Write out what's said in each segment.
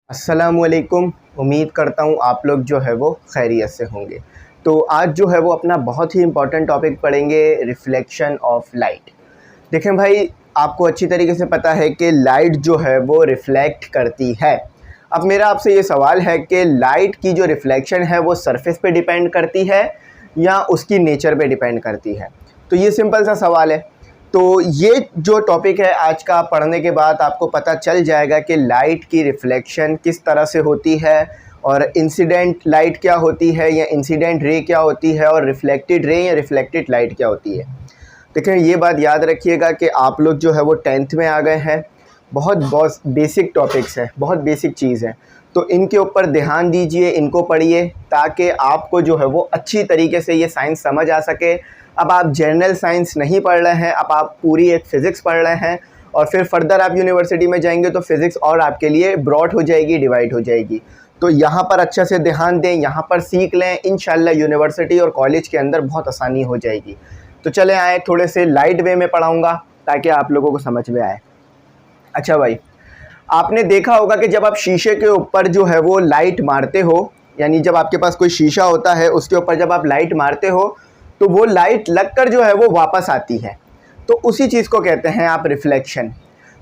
अस्सलामुअलैकुम। उम्मीद करता हूँ आप लोग जो है वो खैरियत से होंगे। तो आज जो है वो अपना बहुत ही इम्पोर्टेंट टॉपिक पढ़ेंगे, रिफ्लेक्शन ऑफ लाइट। देखें भाई, आपको अच्छी तरीके से पता है कि लाइट जो है वो रिफ़्लेक्ट करती है। अब मेरा आपसे ये सवाल है कि लाइट की जो रिफ़्लेक्शन है वो सरफेस पे डिपेंड करती है या उसकी नेचर पे डिपेंड करती है। तो ये सिंपल सा सवाल है। तो ये जो टॉपिक है आज का, पढ़ने के बाद आपको पता चल जाएगा कि लाइट की रिफ़्लेक्शन किस तरह से होती है और इंसिडेंट लाइट क्या होती है या इंसिडेंट रे क्या होती है और रिफ़्लेक्टेड रे या रिफ़्लेक्टेड लाइट क्या होती है। देखिए, ये बात याद रखिएगा कि आप लोग जो है वो 10th में आ गए हैं। बहुत बेसिक टॉपिक्स हैं, बहुत बेसिक चीज़ है, तो इनके ऊपर ध्यान दीजिए, इनको पढ़िए ताकि आपको जो है वो अच्छी तरीके से ये साइंस समझ आ सके। अब आप जनरल साइंस नहीं पढ़ रहे हैं, अब आप पूरी एक फ़िज़िक्स पढ़ रहे हैं और फिर फर्दर आप यूनिवर्सिटी में जाएंगे तो फ़िज़िक्स और आपके लिए ब्रॉड हो जाएगी, डिवाइड हो जाएगी। तो यहाँ पर अच्छे से ध्यान दें, यहाँ पर सीख लें, इंशाल्लाह यूनिवर्सिटी और कॉलेज के अंदर बहुत आसानी हो जाएगी। तो चले आए, थोड़े से लाइट वे में पढ़ाऊँगा ताकि आप लोगों को समझ में आए। अच्छा भाई, आपने देखा होगा कि जब आप शीशे के ऊपर जो है वो लाइट मारते हो, यानी जब आपके पास कोई शीशा होता है उसके ऊपर जब आप लाइट मारते हो तो वो लाइट लगकर जो है वो वापस आती है, तो उसी चीज़ को कहते हैं आप रिफ्लेक्शन।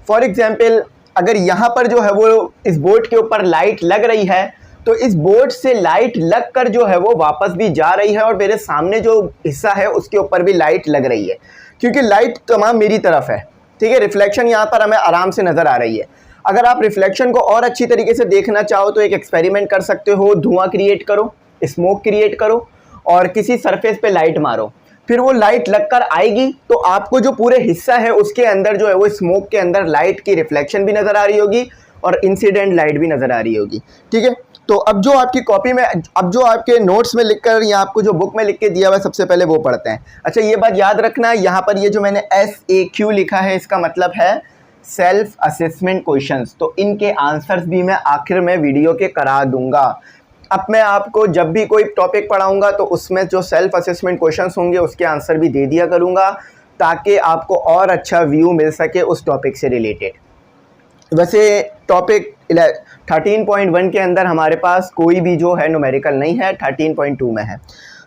फॉर एग्जांपल, अगर यहाँ पर जो है वो इस बोर्ड के ऊपर लाइट लग रही है तो इस बोर्ड से लाइट लगकर जो है वो वापस भी जा रही है और मेरे सामने जो हिस्सा है उसके ऊपर भी लाइट लग रही है, क्योंकि लाइट तमाम मेरी तरफ है। ठीक है, रिफ्लेक्शन यहाँ पर हमें आराम से नज़र आ रही है। अगर आप रिफ्लेक्शन को और अच्छी तरीके से देखना चाहो तो एक एक्सपेरिमेंट कर सकते हो, धुआं क्रिएट करो, स्मोक क्रिएट करो और किसी सरफेस पे लाइट मारो, फिर वो लाइट लगकर आएगी तो आपको जो पूरे हिस्सा है उसके अंदर जो है वो स्मोक के अंदर लाइट की रिफ्लेक्शन भी नज़र आ रही होगी और इंसिडेंट लाइट भी नज़र आ रही होगी। ठीक है, तो अब जो आपकी कॉपी में, अब जो आपके नोट्स में लिखकर या आपको जो बुक में लिख के दिया हुआ है सबसे पहले वो पढ़ते हैं। अच्छा, ये बात याद रखना, यहाँ पर ये जो मैंने SAQ लिखा है इसका मतलब है सेल्फ असेसमेंट क्वेश्चंस। तो इनके आंसर्स भी मैं आखिर में वीडियो के करा दूंगा। अब मैं आपको जब भी कोई टॉपिक पढ़ाऊंगा तो उसमें जो सेल्फ असेसमेंट क्वेश्चंस होंगे उसके आंसर भी दे दिया करूंगा ताकि आपको और अच्छा व्यू मिल सके उस टॉपिक से रिलेटेड। वैसे टॉपिक 13.1 के अंदर हमारे पास कोई भी जो है न्यूमेरिकल नहीं है, 13.2 में है।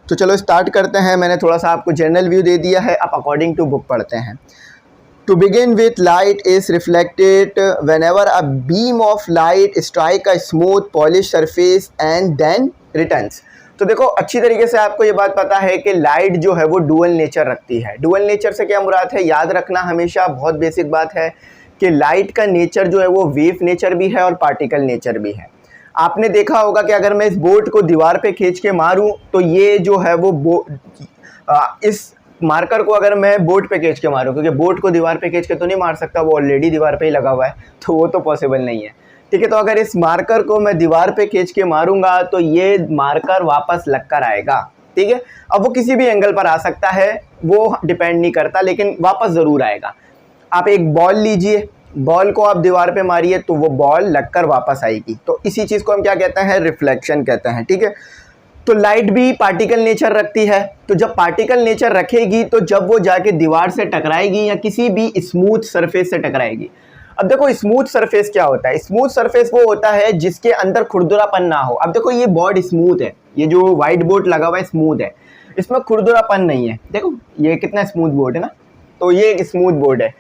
तो चलो स्टार्ट करते हैं। मैंने थोड़ा सा आपको जनरल व्यू दे दिया है, अब अकॉर्डिंग टू बुक पढ़ते हैं। To begin with, light is reflected whenever a beam of light strike a smooth polished surface and then returns। तो देखो, अच्छी तरीके से आपको ये बात पता है कि लाइट जो है वो डुअल नेचर रखती है। डुअल नेचर से क्या मुराद है, याद रखना हमेशा, बहुत बेसिक बात है कि लाइट का नेचर जो है वो वेव नेचर भी है और पार्टिकल नेचर भी है। आपने देखा होगा कि अगर मैं इस बोर्ड को दीवार पे खींच के मारूं तो ये जो है वो इस मार्कर को अगर मैं बोर्ड पे खींच के मारूं, क्योंकि बोर्ड को दीवार पे खींच के तो नहीं मार सकता, वो ऑलरेडी दीवार पे ही लगा हुआ है, तो वो तो पॉसिबल नहीं है। ठीक है, तो अगर इस मार्कर को मैं दीवार पे खींच के मारूंगा तो ये मार्कर वापस लगकर आएगा। ठीक है, अब वो किसी भी एंगल पर आ सकता है, वो डिपेंड नहीं करता, लेकिन वापस ज़रूर आएगा। आप एक बॉल लीजिए, बॉल को आप दीवार पे मारिए तो वो बॉल लगकर वापस आएगी। तो इसी चीज़ को हम क्या कहते हैं, रिफ्लेक्शन कहते हैं। ठीक है, तो लाइट भी पार्टिकल नेचर रखती है। तो जब पार्टिकल नेचर रखेगी तो जब वो जाके दीवार से टकराएगी या किसी भी स्मूथ सरफेस से टकराएगी। अब देखो, स्मूथ सरफेस क्या होता है, स्मूथ सरफेस वो होता है जिसके अंदर खुरदुरापन ना हो। अब देखो, ये बोर्ड स्मूथ है, ये जो वाइट बोर्ड लगा हुआ है स्मूथ है, इसमें खुरदुरापन नहीं है। देखो ये कितना स्मूथ बोर्ड है ना, तो ये एक स्मूथ बोर्ड है।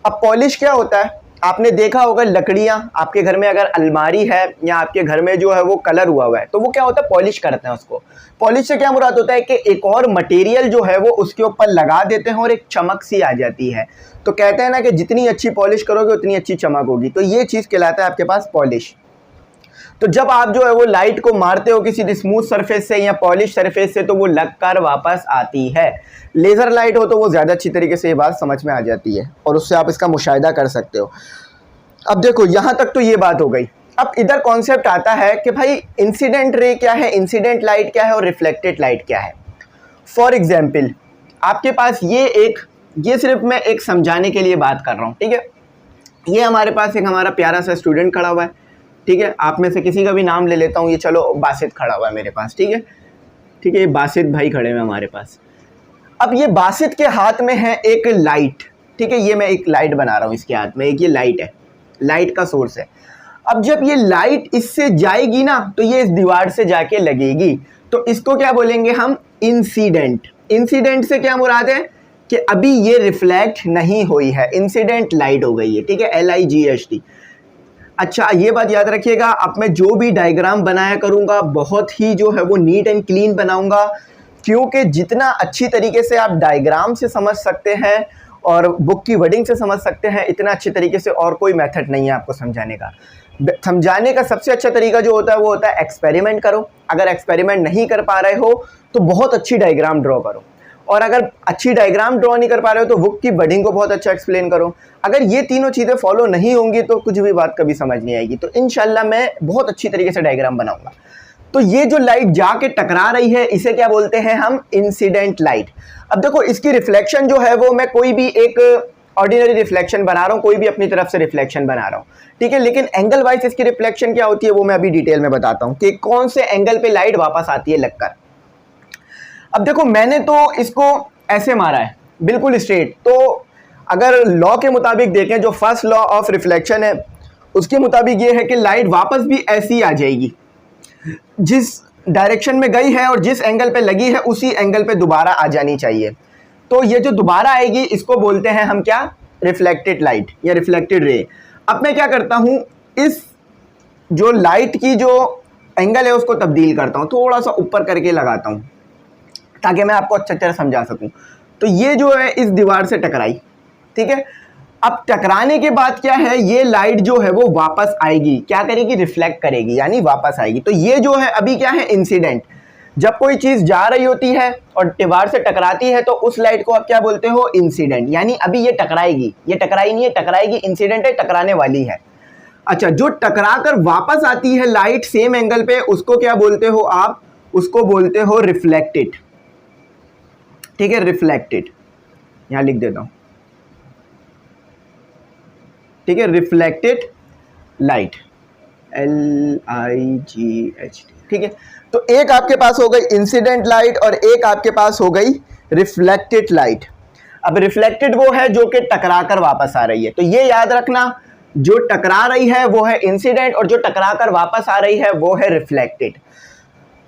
अब पॉलिश क्या होता है, आपने देखा होगा लकड़ियाँ, आपके घर में अगर अलमारी है या आपके घर में जो है वो कलर हुआ हुआ है तो वो क्या होता है, पॉलिश करते हैं उसको। पॉलिश से क्या मुराद होता है कि एक और मटेरियल जो है वो उसके ऊपर लगा देते हैं और एक चमक सी आ जाती है। तो कहते हैं ना कि जितनी अच्छी पॉलिश करोगे उतनी अच्छी चमक होगी, तो ये चीज़ कहलाता है आपके पास पॉलिश। तो जब आप जो है वो लाइट को मारते हो किसी स्मूथ सरफेस से या पॉलिश सरफेस से तो वो लगकर वापस आती है। लेज़र लाइट हो तो वो ज़्यादा अच्छी तरीके से ये बात समझ में आ जाती है और उससे आप इसका मुशाहिदा कर सकते हो। अब देखो, यहाँ तक तो ये बात हो गई। अब इधर कॉन्सेप्ट आता है कि भाई इंसिडेंट रे क्या है, इंसिडेंट लाइट क्या है और रिफ्लेक्टेड लाइट क्या है। फॉर एग्जाम्पल, आपके पास ये सिर्फ मैं एक समझाने के लिए बात कर रहा हूँ। ठीक है, ये हमारे पास एक हमारा प्यारा सा स्टूडेंट खड़ा हुआ है। ठीक है, आप में से किसी का भी नाम ले लेता हूँ, ये चलो बासित खड़ा हुआ है मेरे पास। ठीक है, ठीक है, ये बासित भाई खड़े हैं हमारे पास। अब ये बासित के हाथ में है एक लाइट। ठीक है, ये मैं एक लाइट बना रहा हूँ इसके हाथ में, एक ये लाइट है, लाइट का सोर्स है। अब जब ये लाइट इससे जाएगी ना तो ये इस दीवार से जाके लगेगी, तो इसको क्या बोलेंगे हम, इंसिडेंट। इंसिडेंट से क्या मुराद है कि अभी ये रिफ्लेक्ट नहीं हुई है, इंसिडेंट लाइट हो गई है, ठीक है, LIGHT। अच्छा ये बात याद रखिएगा, अब मैं जो भी डायग्राम बनाया करूंगा बहुत ही जो है वो नीट एंड क्लीन बनाऊंगा, क्योंकि जितना अच्छी तरीके से आप डायग्राम से समझ सकते हैं और बुक की वर्डिंग से समझ सकते हैं, इतना अच्छे तरीके से और कोई मेथड नहीं है आपको समझाने का। समझाने का सबसे अच्छा तरीका जो होता है वो होता है एक्सपेरिमेंट करो। अगर एक्सपेरिमेंट नहीं कर पा रहे हो तो बहुत अच्छी डायग्राम ड्रॉ करो, और अगर अच्छी डायग्राम ड्रॉ नहीं कर पा रहे हो तो बुक की वर्डिंग को बहुत अच्छा एक्सप्लेन करो। अगर ये तीनों चीज़ें फॉलो नहीं होंगी तो कुछ भी बात कभी समझ नहीं आएगी। तो इंशाल्लाह मैं बहुत अच्छी तरीके से डायग्राम बनाऊंगा। तो ये जो लाइट जाके टकरा रही है इसे क्या बोलते हैं हम, इंसिडेंट लाइट। अब देखो इसकी रिफ्लेक्शन जो है वो मैं कोई भी एक ऑर्डिनरी रिफ्लेक्शन बना रहा हूँ, कोई भी अपनी तरफ से रिफ्लेक्शन बना रहा हूँ, ठीक है, लेकिन एंगल वाइज इसकी रिफ्लेक्शन क्या होती है वो मैं अभी डिटेल में बताता हूँ कि कौन से एंगल पे लाइट वापस आती है लगकर। अब देखो मैंने तो इसको ऐसे मारा है बिल्कुल स्ट्रेट, तो अगर लॉ के मुताबिक देखें, जो फर्स्ट लॉ ऑफ रिफ्लेक्शन है उसके मुताबिक ये है कि लाइट वापस भी ऐसी आ जाएगी, जिस डायरेक्शन में गई है और जिस एंगल पे लगी है उसी एंगल पे दोबारा आ जानी चाहिए। तो ये जो दोबारा आएगी इसको बोलते हैं हम क्या, रिफ्लेक्टेड लाइट या रिफ्लेक्टेड रे। अब मैं क्या करता हूँ, इस जो लाइट की जो एंगल है उसको तब्दील करता हूँ, थोड़ा सा ऊपर करके लगाता हूँ ताकि मैं आपको अच्छी तरह समझा सकूँ। तो ये जो है इस दीवार से टकराई, ठीक है। अब टकराने के बाद क्या है, ये लाइट जो है वो वापस आएगी, क्या करेगी, रिफ्लेक्ट करेगी, यानी वापस आएगी। तो ये जो है अभी क्या है, इंसिडेंट। जब कोई चीज़ जा रही होती है और दीवार से टकराती है तो उस लाइट को आप क्या बोलते हो, इंसिडेंट, यानी अभी ये टकराएगी, ये टकराई नहीं है, टकराएगी, इंसिडेंट है, टकराने वाली है। अच्छा, जो टकरा कर वापस आती है लाइट सेम एंगल पे, उसको क्या बोलते हो आप, उसको बोलते हो रिफ्लेक्टेड, ठीक है, रिफ्लेक्टेड, यहां लिख देता हूं, ठीक है, रिफ्लेक्टेड लाइट, LIGHT, ठीक है। तो एक आपके पास हो गई इंसिडेंट लाइट और एक आपके पास हो गई रिफ्लेक्टेड लाइट। अब रिफ्लेक्टेड वो है जो कि टकरा कर वापस आ रही है, तो ये याद रखना, जो टकरा रही है वो है इंसिडेंट और जो टकरा कर वापस आ रही है वो है रिफ्लेक्टेड।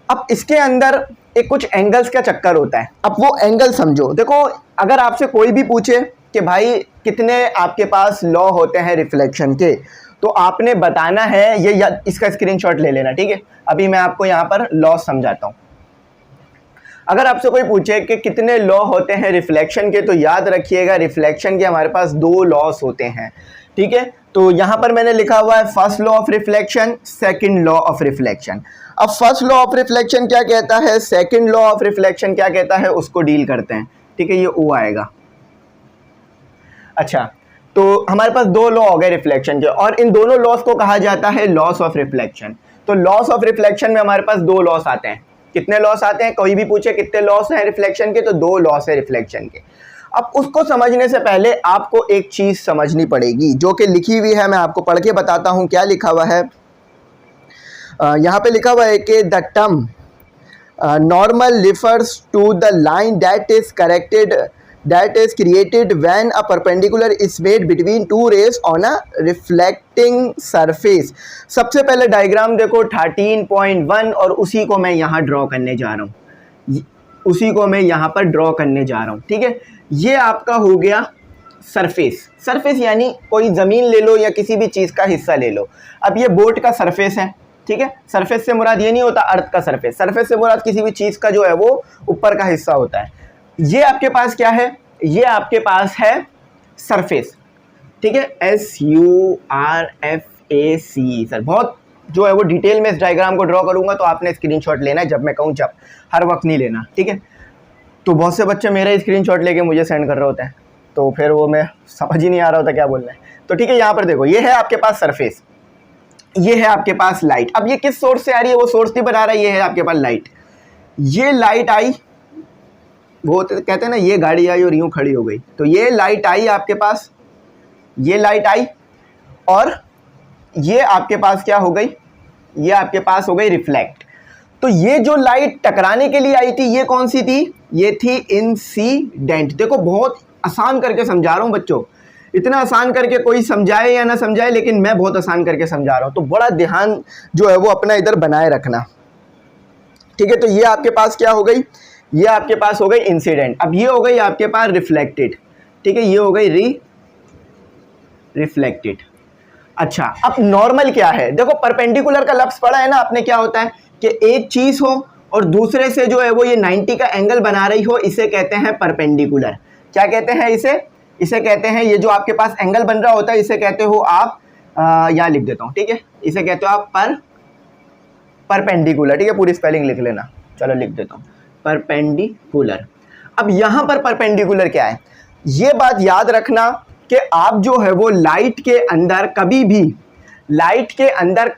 अब इसके अंदर एक कुछ एंगल्स का चक्कर होता है, अब वो एंगल समझो। देखो अगर आपसे कोई भी पूछे कि भाई कितने आपके पास लॉ होते हैं रिफ्लेक्शन के, तो आपने बताना है ये, इसका स्क्रीनशॉट ले लेना, ठीक है। अभी मैं आपको यहाँ पर लॉ समझाता हूँ। अगर आपसे कोई पूछे कि कितने लॉ होते हैं रिफ्लेक्शन के, तो याद रखिएगा रिफ्लेक्शन के हमारे पास 2 लॉस होते हैं, ठीक है। तो यहाँ पर मैंने लिखा हुआ है first law of reflection, second law of reflection. अब फर्स्ट लॉ ऑफ रिफ्लेक्शन क्या कहता है, सेकंड लॉ ऑफ रिफ्लेक्शन क्या कहता है, उसको डील करते हैं, ठीक है। ये O आएगा। अच्छा, तो हमारे पास 2 लॉ हो गए रिफ्लेक्शन के, और इन दोनों लॉस को कहा जाता है लॉस ऑफ रिफ्लेक्शन। तो लॉस ऑफ रिफ्लेक्शन में हमारे पास 2 लॉस आते हैं। कितने लॉस आते हैं, कोई भी पूछे कितने लॉस हैं रिफ्लेक्शन के, तो 2 लॉस है रिफ्लेक्शन के। अब उसको समझने से पहले आपको एक चीज समझनी पड़ेगी जो कि लिखी हुई है, मैं आपको पढ़ के बताता हूं क्या लिखा हुआ है। यहाँ पे लिखा हुआ है कि the term normal refers to the line that is created when a perpendicular is made between two rays on a reflecting surface। सबसे पहले डायग्राम देखो 13.1 और उसी को मैं यहाँ ड्रॉ करने जा रहा हूँ, उसी को मैं यहाँ पर ड्रॉ करने जा रहा हूँ, ठीक है। ये आपका हो गया सरफेस। सरफेस यानी कोई ज़मीन ले लो या किसी भी चीज़ का हिस्सा ले लो। अब ये बोट का सरफेस है, ठीक है। सरफेस से मुराद ये नहीं होता अर्थ का सरफेस, सरफेस से मुराद किसी भी चीज़ का जो है वो ऊपर का हिस्सा होता है। ये आपके पास क्या है, ये आपके पास है सरफेस, ठीक है, SURFAC। सर बहुत जो है वो डिटेल में इस डायग्राम को ड्रॉ करूंगा तो आपने स्क्रीनशॉट लेना है, जब मैं कहूँ जब, हर वक्त नहीं लेना, ठीक है। तो बहुत से बच्चे मेरा स्क्रीनशॉट लेके मुझे सेंड कर रहे होते हैं, तो फिर वो मैं समझ ही नहीं आ रहा होता क्या बोलना है। तो ठीक है, यहाँ पर देखो ये है आपके पास सरफेस, ये है आपके पास लाइट। अब ये किस सोर्स से आ रही है, वो सोर्स नहीं बना रहा है, ये है आपके पास लाइट। ये लाइट आई, वो कहते हैं ना ये गाड़ी आई और यूं खड़ी हो गई, तो ये लाइट आई आपके पास, ये लाइट आई और ये आपके पास क्या हो गई, ये आपके पास हो गई रिफ्लेक्ट। तो ये जो लाइट टकराने के लिए आई थी ये कौन सी थी, ये थी इंसिडेंट। देखो बहुत आसान करके समझा रहा हूं बच्चों, इतना आसान करके कोई समझाए या ना समझाए, लेकिन मैं बहुत आसान करके समझा रहा हूँ, तो बड़ा ध्यान जो है वो अपना इधर बनाए रखना। ठीक है, तो ये आपके पास क्या हो गई, ये आपके पास हो गई इंसिडेंट। अब ये हो गई आपके पास रिफ्लेक्टेड। ठीक है, ये हो गई रिफ्लेक्टेड। अच्छा, अब नॉर्मल क्या है, देखो परपेंडिकुलर का लफ्ज पढ़ा है ना आपने, क्या होता है कि एक चीज हो और दूसरे से जो है वो ये 90 का एंगल बना रही हो, इसे कहते हैं परपेंडिकुलर। क्या कहते हैं इसे कहते हैं, ये जो आपके पास एंगल बन रहा होता है इसे कहते हो आप, यहाँ लिख देता हूँ, ठीक है, इसे कहते हो आप परपेंडिकुलर। ठीक है, पूरी स्पेलिंग लिख लेना, चलो लिख देता हूँ परपेंडिकुलर। अब यहाँ पर परपेंडिकुलर क्या है, ये बात याद रखना कि आप जो है वो लाइट के अंदर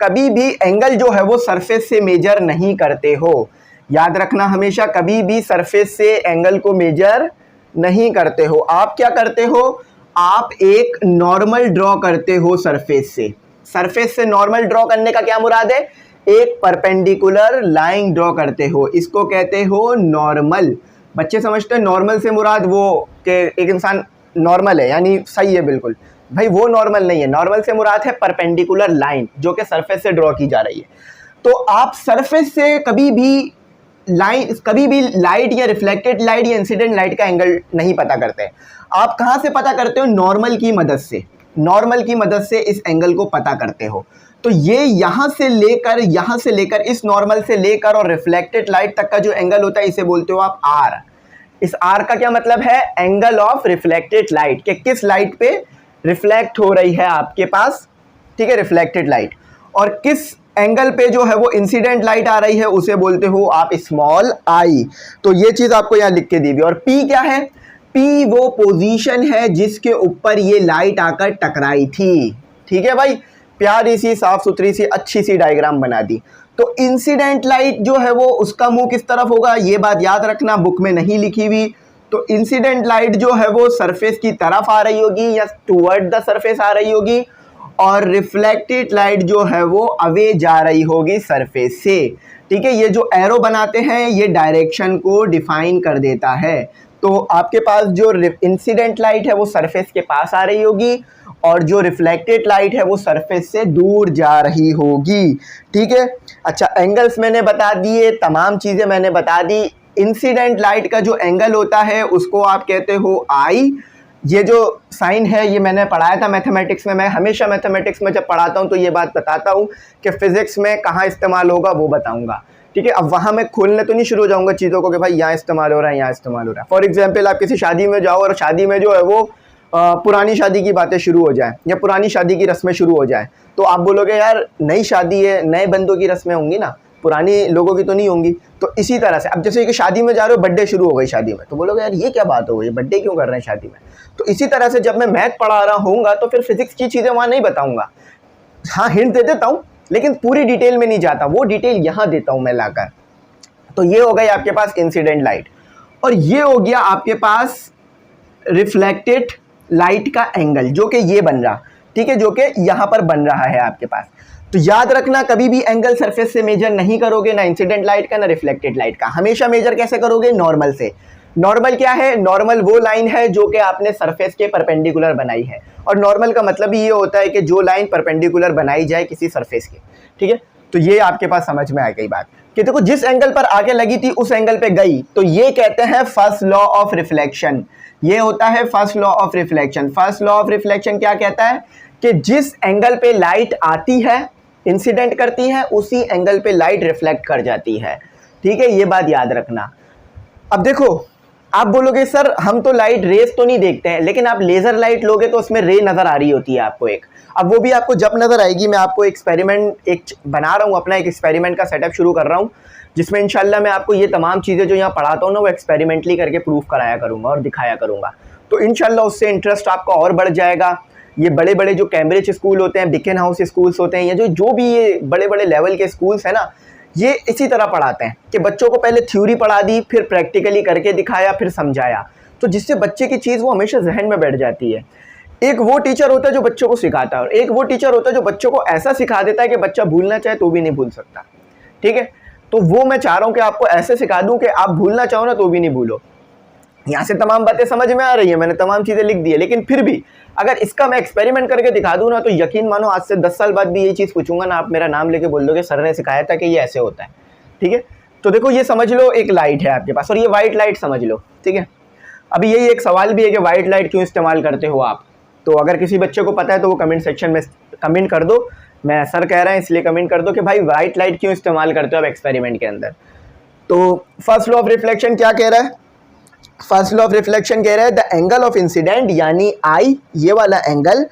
कभी भी एंगल जो है वो सरफेस से मेजर नहीं करते हो। याद रखना हमेशा, कभी भी सरफेस से एंगल को मेजर नहीं करते हो। आप क्या करते हो, आप एक नॉर्मल ड्रॉ करते हो सरफेस से नॉर्मल ड्रॉ करने का क्या मुराद है, एक परपेंडिकुलर लाइन ड्रॉ करते हो, इसको कहते हो नॉर्मल। बच्चे समझते हैं नॉर्मल से मुराद वो कि एक इंसान नॉर्मल है यानी सही है, बिल्कुल भाई वो नॉर्मल नहीं है। नॉर्मल से मुराद है परपेंडिकुलर लाइन जो कि सरफेस से ड्रॉ की जा रही है। तो आप सरफेस से कभी भी लाइट या रिफ्लेक्टेड लाइट या इंसिडेंट लाइट का एंगल नहीं पता करते। आप कहाँ से पता करते हो, नॉर्मल की मदद से इस एंगल को पता करते हो। तो ये यहाँ से लेकर इस नॉर्मल से लेकर और रिफ्लेक्टेड लाइट तक का जो एंगल होता है इसे बोलते हो आप आर। इस आर का क्या मतलब है, एंगल ऑफ रिफ्लेक्टेड लाइट, कि किस लाइट पे रिफ्लेक्ट हो रही है आपके पास, ठीक है, रिफ्लेक्टेड लाइट, और किस एंगल पे जो है वो इंसिडेंट लाइट आ रही है उसे बोलते हो आप स्मॉल आई। तो ये चीज आपको यहाँ लिख के दी हुई। और पी क्या है, पी वो पोजीशन है जिसके ऊपर ये लाइट आकर टकराई थी। ठीक है भाई, प्यारी सी साफ सुथरी सी अच्छी सी डायग्राम बना दी। तो इंसिडेंट लाइट जो है वो उसका मुंह किस तरफ होगा, ये बात याद रखना, बुक में नहीं लिखी हुई। तो इंसिडेंट लाइट जो है वो सरफेस की तरफ आ रही होगी या टुवर्ड द सरफेस आ रही होगी, और रिफ्लेक्टेड लाइट जो है वो अवे जा रही होगी सरफेस से। ठीक है, ये जो एरो बनाते हैं ये डायरेक्शन को डिफाइन कर देता है। तो आपके पास जो इंसिडेंट लाइट है वो सरफेस के पास आ रही होगी और जो रिफ्लेक्टेड लाइट है वो सरफेस से दूर जा रही होगी। ठीक है, अच्छा एंगल्स मैंने बता दिए, तमाम चीज़ें मैंने बता दी। इंसिडेंट लाइट का जो एंगल होता है उसको आप कहते हो आई। ये जो साइन है ये मैंने पढ़ाया था मैथमेटिक्स में। मैं हमेशा मैथमेटिक्स में जब पढ़ाता हूँ तो ये बात बताता हूँ कि फिजिक्स में कहाँ इस्तेमाल होगा वो बताऊँगा। ठीक है, अब वहाँ मैं खोलने तो नहीं शुरू हो जाऊँगा चीज़ों को कि भाई यहाँ इस्तेमाल हो रहा है, यहाँ इस्तेमाल हो रहा है। फॉर एग्जाम्पल आप किसी शादी में जाओ और शादी में जो है वो पुरानी शादी की बातें शुरू हो जाए या पुरानी शादी की रस्में शुरू हो जाए, तो आप बोलोगे यार नई शादी है, नए बंदों की रस्में होंगी ना, पुरानी लोगों की तो नहीं होंगी। तो इसी तरह से अब जैसे कि शादी में जा रहे हो, बर्थडे शुरू हो गई शादी में, तो बोलोगे यार ये क्या बात हो गई, बर्थडे क्यों कर रहे हैं शादी में। तो इसी तरह से जब मैं मैथ पढ़ा रहा हूँगा तो फिर फिजिक्स की चीज़ें वहाँ नहीं बताऊँगा। हाँ हिंट दे देता हूँ लेकिन पूरी डिटेल में नहीं जाता, वो डिटेल यहाँ देता हूँ मैं लाकर। तो ये हो गई आपके पास इंसिडेंट लाइट, और ये हो गया आपके पास रिफ्लेक्टेड लाइट का एंगल जो कि ये बन रहा, ठीक है, जो कि यहाँ पर बन रहा है आपके पास। तो याद रखना कभी भी एंगल सरफेस से मेजर नहीं करोगे, ना इंसिडेंट लाइट का ना रिफ्लेक्टेड लाइट का। हमेशा मेजर कैसे करोगे, नॉर्मल से। नॉर्मल क्या है, नॉर्मल वो लाइन है जो कि आपने सरफेस के परपेंडिकुलर बनाई है, और नॉर्मल का मतलब ही ये होता है कि जो लाइन परपेंडिकुलर बनाई जाए किसी सरफेस के। ठीक है, तो ये आपके पास समझ में आ गई बात कि देखो जिस एंगल पर आगे लगी थी उस एंगल पे गई, तो ये कहते हैं फर्स्ट लॉ ऑफ रिफ्लेक्शन। ये होता है first law of reflection. First law of reflection क्या कहता है कि जिस एंगल पे लाइट आती है, इंसिडेंट करती है, उसी एंगल पे लाइट रिफ्लेक्ट कर जाती है। ठीक है, ये बात याद रखना। अब देखो आप बोलोगे सर हम तो लाइट रेस तो नहीं देखते हैं, लेकिन आप लेजर लाइट लोगे तो उसमें रे नजर आ रही होती है आपको एक। अब वो भी आपको जब नजर आएगी, मैं आपको एक्सपेरिमेंट एक बना रहा हूँ, अपना एक एक्सपेरिमेंट का सेटअप शुरू कर रहा हूँ जिसमें इंशाल्लाह मैं आपको ये तमाम चीज़ें जो यहाँ पढ़ाता हूँ ना वो एक्सपेरिमेंटली करके प्रूफ कराया करूँगा और दिखाया करूँगा। तो इंशाल्लाह उससे इंटरेस्ट आपका और बढ़ जाएगा। ये बड़े बड़े जो कैम्ब्रिज स्कूल होते हैं, बिकेन हाउस स्कूल्स होते हैं, या जो भी ये बड़े बड़े लेवल के स्कूल्स हैं ना, ये इसी तरह पढ़ाते हैं कि बच्चों को पहले थ्योरी पढ़ा दी, फिर प्रैक्टिकली करके दिखाया, फिर समझाया, तो जिससे बच्चे की चीज़ वो हमेशा जहन में बैठ जाती है। एक वो टीचर होता है जो बच्चों को सिखाता है, और एक वो टीचर होता है जो बच्चों को ऐसा सिखा देता है कि बच्चा भूलना चाहे तो भी नहीं भूल सकता। ठीक है, तो वो मैं चाह रहा हूँ कि आपको ऐसे सिखा दूँ कि आप भूलना चाहो ना तो भी नहीं भूलो। यहाँ से तमाम बातें समझ में आ रही है, मैंने तमाम चीज़ें लिख दी है, लेकिन फिर भी अगर इसका मैं एक्सपेरिमेंट करके दिखा दूँ ना, तो यकीन मानो आज से 10 साल बाद भी ये चीज़ पूछूंगा ना, आप मेरा नाम लेके बोल दोगे सर ने सिखाया था कि ये ऐसे होता है। ठीक है, तो देखो ये समझ लो एक लाइट है आपके पास और ये वाइट लाइट समझ लो। ठीक है, अभी यही एक सवाल भी है कि वाइट लाइट क्यों इस्तेमाल करते हो आप, तो अगर किसी बच्चे को पता है तो वो कमेंट सेक्शन में कमेंट कर दो। मैं सर कह रहा है इसलिए कमेंट कर दो कि भाई वाइट लाइट क्यों इस्तेमाल करते हो आप एक्सपेरिमेंट के अंदर। तो फर्स्ट लॉ ऑफ रिफ्लेक्शन क्या कह रहा है? फर्स्ट लॉ ऑफ रिफ्लेक्शन कह रहा है द एंगल ऑफ इंसिडेंट यानी आई, ये वाला angle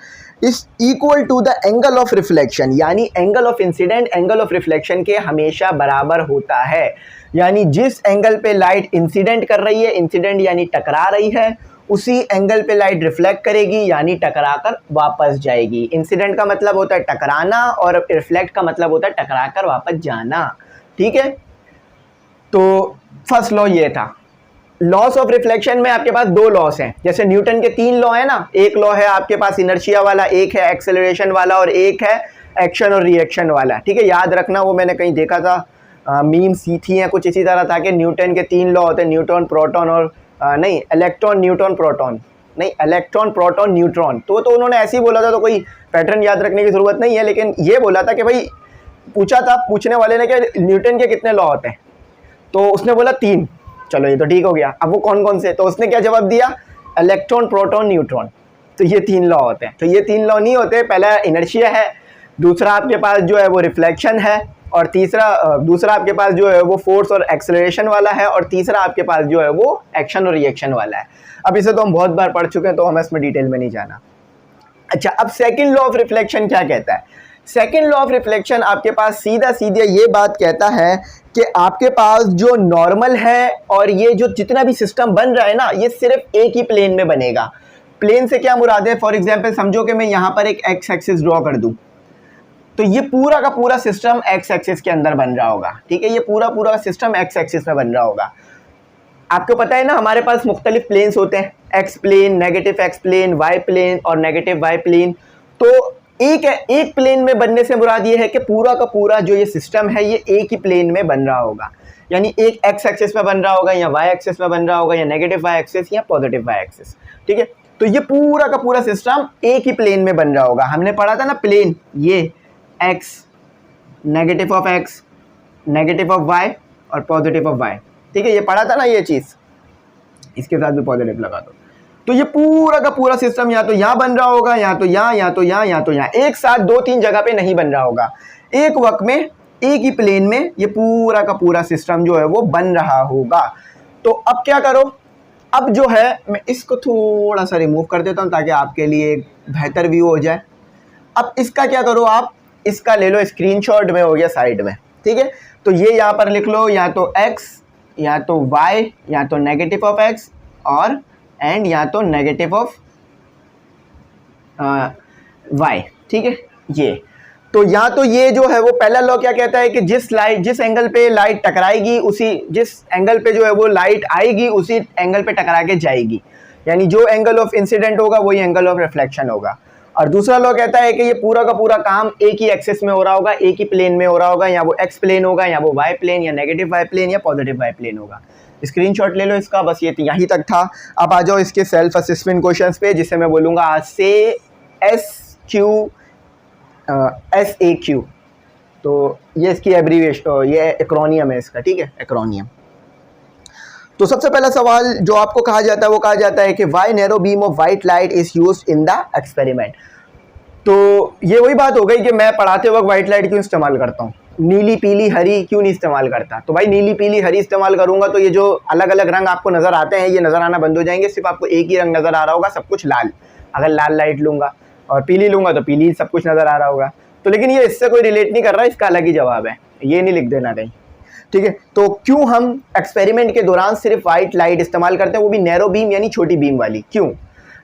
is equal to the angle of reflection, यानी angle of incident angle of reflection के हमेशा बराबर होता है। यानी जिस एंगल पे लाइट इंसिडेंट कर रही है, इंसिडेंट यानी टकरा रही है, उसी एंगल पे लाइट रिफ्लेक्ट करेगी यानी टकराकर वापस जाएगी। इंसिडेंट का मतलब होता है टकराना और रिफ्लेक्ट का मतलब होता है टकराकर वापस जाना। ठीक है, तो फर्स्ट लॉ ये था। लॉस ऑफ रिफ्लेक्शन में आपके पास दो लॉस हैं, जैसे न्यूटन के 3 लॉ है ना, एक लॉ है आपके पास इनर्शिया वाला, एक है एक्सेलरेशन वाला और एक है एक्शन और रिएक्शन वाला। ठीक है, याद रखना, वो मैंने कहीं देखा था, मीम सी थी या कुछ इसी तरह था कि न्यूटन के 3 लॉ होते हैं, न्यूट्रॉन प्रोटॉन और नहीं इलेक्ट्रॉन न्यूट्रॉन प्रोटॉन, नहीं इलेक्ट्रॉन प्रोटॉन न्यूट्रॉन। तो उन्होंने ऐसे ही बोला था, तो कोई पैटर्न याद रखने की ज़रूरत नहीं है, लेकिन ये बोला था कि भाई पूछा था पूछने वाले ने कि न्यूटन के कितने लॉ होते हैं, तो उसने बोला 3। चलो ये तो ठीक हो गया, अब वो कौन कौन से, तो उसने क्या जवाब दिया, इलेक्ट्रॉन प्रोटॉन न्यूट्रॉन। तो ये 3 लॉ होते हैं। तो ये 3 लॉ नहीं होते, पहला इनर्शिया है, दूसरा आपके पास जो है वो रिफ्लेक्शन है, और दूसरा आपके पास जो है वो फोर्स और एक्सेलरेशन वाला है, और तीसरा आपके पास जो है वो एक्शन और रिएक्शन वाला है। अब इसे तो हम बहुत बार पढ़ चुके हैं, तो हमें इसमें डिटेल में नहीं जाना। अच्छा, अब सेकेंड लॉ ऑफ रिफ्लेक्शन क्या कहता है? सेकेंड लॉ ऑफ रिफ्लेक्शन आपके पास सीधा ये बात कहता है कि आपके पास जो नॉर्मल है और ये जो जितना भी सिस्टम बन रहा है ना, ये सिर्फ एक ही प्लेन में बनेगा। प्लेन से क्या मुराद है? फॉर एग्जांपल समझो कि मैं यहाँ पर एक एक्स एक्सिस ड्रॉ कर दूँ, तो ये पूरा का पूरा सिस्टम एक्स एक्सिस के अंदर बन रहा होगा। ठीक है, ये पूरा सिस्टम एक्स एक्सिस में बन रहा होगा। आपको पता है ना, हमारे पास मुख्तलिफ प्लेन्स होते हैं, X plane, negative X plane, Y plane और नेगेटिव वाई प्लेन। तो एक प्लेन में बनने से मुराद ये है कि पूरा का पूरा जो ये सिस्टम है ये एक ही प्लेन में बन रहा होगा, यानी एक एक्स एक्सिस में बन रहा होगा या वाई एक्सिस में बन रहा होगा या नेगेटिव वाई एक्सिस या पॉजिटिव वाई एक्सिस। ठीक है, तो ये पूरा का पूरा सिस्टम एक ही प्लेन में बन रहा होगा। हमने पढ़ा था ना प्लेन, ये X, negative of X, negative of Y और पॉजिटिव ऑफ वाई। ठीक है, ये पढ़ा था ना ये चीज़, इसके साथ भी पॉजिटिव लगा दो। तो ये पूरा का पूरा सिस्टम या तो यहाँ बन रहा होगा, या तो यहाँ, या तो यहाँ, या तो यहाँ, एक साथ 2-3 जगह पे नहीं बन रहा होगा, एक वक्त में एक ही प्लेन में ये पूरा का पूरा सिस्टम जो है वो बन रहा होगा। तो अब क्या करो, अब जो है मैं इसको थोड़ा सा रिमूव कर देता हूँ ताकि आपके लिए एक बेहतर व्यू हो जाए। अब इसका क्या करो, आप इसका ले लो स्क्रीनशॉट में, हो गया साइड में। ठीक है, तो ये यहाँ पर लिख लो, या तो x या तो y या तो नेगेटिव ऑफ x और एंड या तो नेगेटिव ऑफ y। ठीक है, ये तो या तो ये जो है वो पहला लॉ क्या कहता है कि जिस एंगल पे लाइट टकराएगी, जिस एंगल पे जो है वो लाइट आएगी उसी एंगल पे टकरा के जाएगी, यानी जो एंगल ऑफ इंसिडेंट होगा वही एंगल ऑफ रिफ्लेक्शन होगा। और दूसरा लॉ कहता है कि ये पूरा का पूरा काम एक ही एक्सिस में हो रहा होगा, एक ही प्लेन में हो रहा होगा, या वो एक्स प्लेन होगा, या वो वाई प्लेन, या नेगेटिव वाई प्लेन, या पॉजिटिव वाई प्लेन होगा। स्क्रीनशॉट ले लो इसका, बस ये यहीं तक था। अब आ जाओ इसके सेल्फ असेसमेंट क्वेश्चंस पे, जिसे मैं बोलूँगा आज से SAQ। तो ये इसकी एब्रीविएशन, ये एक्रोनियम है इसका। ठीक है, एक्रोनियम। तो सबसे पहला सवाल जो आपको कहा जाता है वो कहा जाता है कि why narrow beam of white light is used in the experiment. तो ये वही बात हो गई कि मैं पढ़ाते वक्त वाइट लाइट क्यों इस्तेमाल करता हूँ, नीली पीली हरी क्यों नहीं इस्तेमाल करता। तो भाई नीली पीली हरी इस्तेमाल करूंगा तो ये जो अलग अलग रंग आपको नज़र आते हैं ये नज़र आना बंद हो जाएंगे, सिर्फ आपको एक ही रंग नज़र आ रहा होगा, सब कुछ लाल। अगर लाल लाइट लूँगा और पीली लूँगा तो पीली सब कुछ नज़र आ रहा होगा। तो लेकिन ये इससे कोई रिलेट नहीं कर रहा, इसका अलग ही जवाब है, ये नहीं लिख देना कहीं। ठीक है, तो क्यों हम एक्सपेरिमेंट के दौरान सिर्फ वाइट लाइट इस्तेमाल करते हैं, वो भी नैरो बीम यानी छोटी बीम वाली। क्यों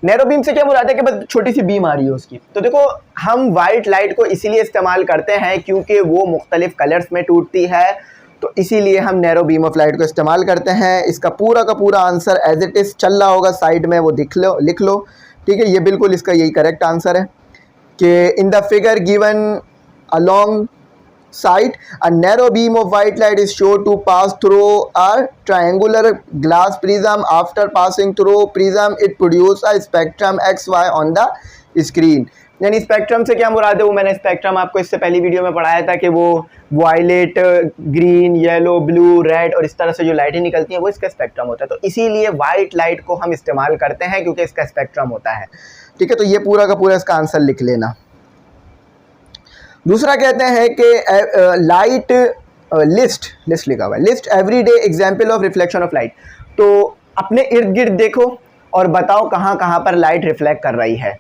नैरो बीम से क्या मुराद है कि बस छोटी सी बीम आ रही है उसकी। तो देखो हम वाइट लाइट को इसीलिए इस्तेमाल करते हैं क्योंकि वो मुख्तलिफ कलर्स में टूटती है, तो इसीलिए हम नैरो बीम ऑफ लाइट को इस्तेमाल करते हैं। इसका पूरा का पूरा आंसर एज इट इज़ चल रहा होगा साइड में, वो लिख लो। ठीक है, ये बिल्कुल इसका यही करेक्ट आंसर है कि in the figure given along sight. A narrow beam of white light is shown to pass through a triangular glass prism. After passing through prism, it produces a spectrum XY on the screen. यानी spectrum से क्या मुराद है, वो मैंने spectrum आपको इससे पहली video में पढ़ाया था कि वो violet, green, yellow, blue, red और इस तरह से जो लाइटें निकलती हैं वो इसका स्पेक्ट्रम होता है। तो इसीलिए वाइट लाइट को हम इस्तेमाल करते हैं क्योंकि इसका स्पेक्ट्रम होता है। ठीक है, तो ये पूरा का पूरा इसका आंसर लिख लेना। दूसरा कहते हैं कि लाइट लिस्ट लिखा हुआ है, list everyday example of reflection of light. तो अपने इर्द गिर्द देखो और बताओ कहाँ कहाँ पर लाइट रिफ्लेक्ट कर रही है।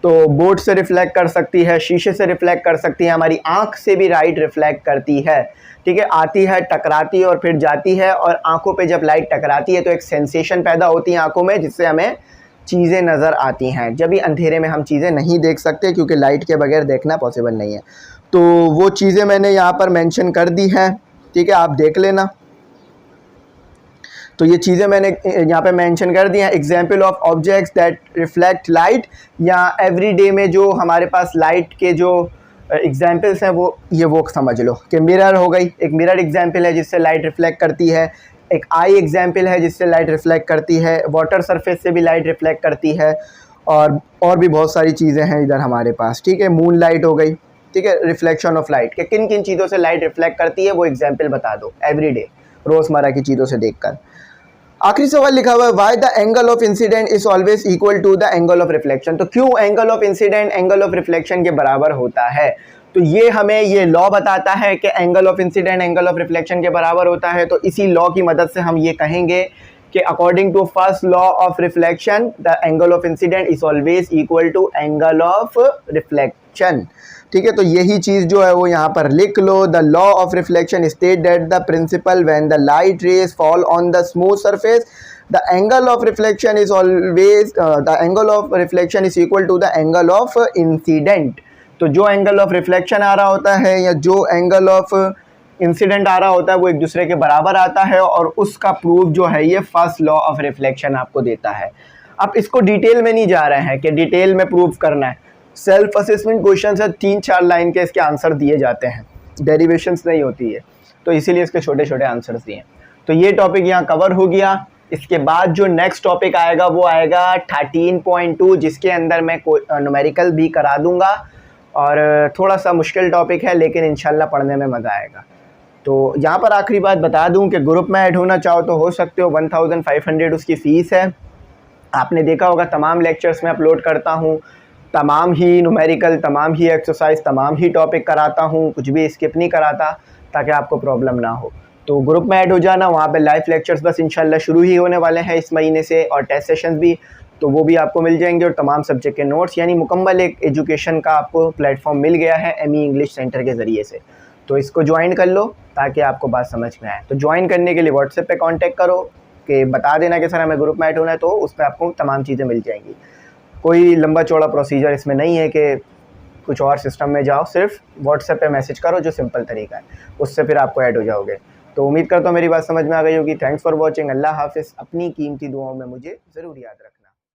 तो बोर्ड से रिफ्लेक्ट कर सकती है, शीशे से रिफ्लेक्ट कर सकती है, हमारी आंख से भी लाइट रिफ्लेक्ट करती है। ठीक है, आती है, टकराती है और फिर जाती है, और आंखों पे जब लाइट टकराती है तो एक सेंसेशन पैदा होती है आंखों में, जिससे हमें चीज़ें नज़र आती हैं। जब भी अंधेरे में हम चीज़ें नहीं देख सकते क्योंकि लाइट के बगैर देखना पॉसिबल नहीं है। तो वो चीज़ें मैंने यहाँ पर मेंशन कर दी हैं। ठीक है, आप देख लेना। तो ये चीज़ें मैंने यहाँ पे मेंशन कर दी हैं। Example of objects that reflect light, या एवरीडे में जो हमारे पास लाइट के जो एग्जाम्पल्स हैं वो समझ लो कि मिरर हो गई, एक मिरर एग्जाम्पल है जिससे लाइट रिफ्लेक्ट करती है। एक आई एग्जाम्पल है जिससे लाइट रिफ्लेक्ट करती है। वाटर सरफेस से भी लाइट रिफ्लेक्ट करती है, और भी बहुत सारी चीज़ें हैं इधर हमारे पास। ठीक है, मून लाइट हो गई। ठीक है, रिफ्लेक्शन ऑफ लाइट के किन किन चीज़ों से लाइट रिफ्लेक्ट करती है वो एग्जाम्पल बता दो एवरीडे, रोज़मर्रा की चीज़ों से देखकर। आखिरी सवाल लिखा हुआ है, why the angle of incident is always equal to the angle of reflection. तो क्यों angle of incident angle of reflection के बराबर होता है? तो ये हमें ये लॉ बताता है कि angle of incident angle of reflection के बराबर होता है। तो इसी लॉ की मदद से हम ये कहेंगे कि according to first law of reflection the angle of incident is always equal to angle of reflection. ठीक है, तो यही चीज़ जो है वो यहाँ पर लिख लो। The law of reflection state that the principle when the light rays fall on the smooth surface the angle of reflection is always the angle of reflection is equal to the angle of incident. तो जो angle of reflection आ रहा होता है या जो angle of incident आ रहा होता है वो एक दूसरे के बराबर आता है, और उसका प्रूफ जो है ये फर्स्ट लॉ ऑफ रिफ्लेक्शन आपको देता है। अब इसको डिटेल में नहीं जा रहे हैं कि डिटेल में प्रूफ करना है। सेल्फ असेसमेंट क्वेश्चन है, 3-4 लाइन के इसके आंसर दिए जाते हैं, डेरिवेशंस नहीं होती है, तो इसीलिए इसके छोटे छोटे आंसर्स दिए। तो ये टॉपिक यहाँ कवर हो गया। इसके बाद जो नेक्स्ट टॉपिक आएगा वो आएगा 13.2, जिसके अंदर मैं न्यूमेरिकल भी करा दूंगा, और थोड़ा सा मुश्किल टॉपिक है लेकिन इंशाल्लाह पढ़ने में मज़ा आएगा। तो यहाँ पर आखिरी बात बता दूं कि ग्रुप में ऐड होना चाहो तो हो सकते हो, 1500 उसकी फ़ीस है। आपने देखा होगा तमाम लेक्चर्स में अपलोड करता हूँ, तमाम ही न्यूमेरिकल, तमाम ही एक्सरसाइज, तमाम ही टॉपिक कराता हूँ, कुछ भी स्किप नहीं कराता ताकि आपको प्रॉब्लम ना हो। तो ग्रुप में ऐड हो जाना, वहाँ पे लाइव लेक्चर्स बस इंशाल्लाह शुरू ही होने वाले हैं इस महीने से, और टेस्ट सेशंस भी, तो वो भी आपको मिल जाएंगे, और तमाम सब्जेक्ट के नोट्स, यानी मुकम्मल एक एजुकेशन का आपको प्लेटफॉर्म मिल गया है एमई इंग्लिश सेंटर के ज़रिए से। तो इसको ज्वाइन कर लो ताकि आपको बात समझ में आए। तो ज्वाइन करने के लिए व्हाट्सएप पे कांटेक्ट करो कि बता देना कि सर हमें ग्रुप में ऐड होना है, तो उस पर आपको तमाम चीज़ें मिल जाएंगी। कोई लंबा चौड़ा प्रोसीजर इसमें नहीं है कि कुछ और सिस्टम में जाओ, सिर्फ व्हाट्सएप पे मैसेज करो, जो सिंपल तरीका है, उससे फिर आपको ऐड हो जाओगे। तो उम्मीद करता हूँ मेरी बात समझ में आ गई होगी। Thanks for watching. अल्लाह हाफिज़। अपनी कीमती दुआओं में मुझे ज़रूर याद रखना।